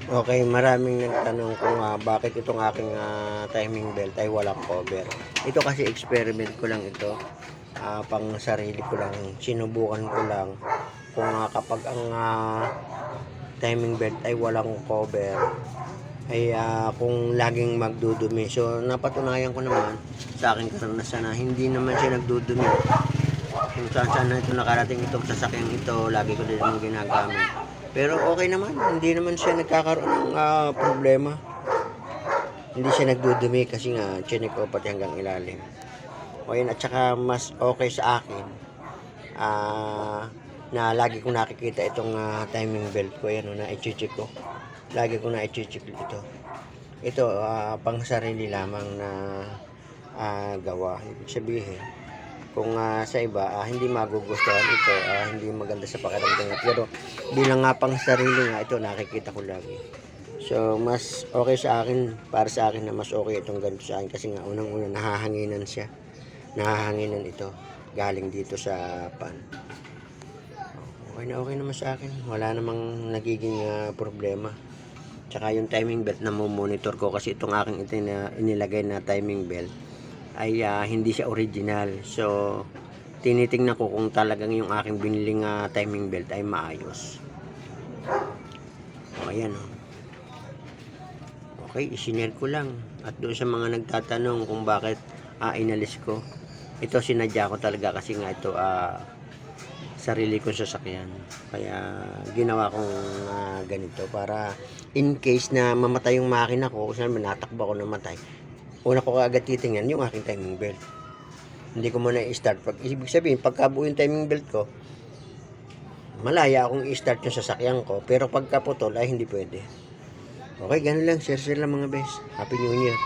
Okay, maraming nagtanong kung bakit itong aking timing belt ay walang cover. Ito kasi experiment ko lang ito. Pang sarili ko lang, sinubukan ko lang kung kapag ang timing belt ay walang cover ay kung laging magdudumi. So napatunayan ko naman sa aking karanasan na hindi naman siya nagdudumi. Kung saan na ito nakarating itong sasakyan ito, lagi ko din naman ginagamit. Pero okay naman, hindi naman siya nagkakaroon ng problema. Hindi siya nagdudumi kasi nga chinik ko pati hanggang ilalim. O yun, at saka mas okay sa akin na lagi kong nakikita itong timing belt ko. Yan, na i-check ko. Lagi ko na i-check ito. Ito, pang sarili lamang na gawa. Ibig sabihin, kung sa iba hindi magugustuhan ito, hindi maganda sa pakiramdam, pero bilang pang sarili nga ito, nakikita ko lagi. So mas okay sa akin, para sa akin na mas okay itong ganito sa akin kasi nga unang-una nahahanginan ito galing dito sa pan. Okay naman sa akin, wala namang nagiging problema. Tsaka yung timing belt na monitor ko, kasi itong aking inilagay na timing belt ay hindi siya original. So tinitingnan ko kung talagang yung aking biniling timing belt ay maayos. Ayan okay, isinare ko lang. At doon sa mga nagtatanong kung bakit inalis ko, ito sinadya ko talaga kasi nga ito sarili kong sasakyan. Kaya ginawa kong ganito para in case na mamatay yung makina ko, kung saan natakbo ako namatay, una ko kaagad titingnan yung aking timing belt. Hindi ko muna i-start. Ibig sabihin, pagkabuo yung timing belt ko, malaya akong i-start yung sasakyan ko. Pero pagkaputol ay hindi pwede. Okay, ganun lang. Share lang mga best. Happy New Year.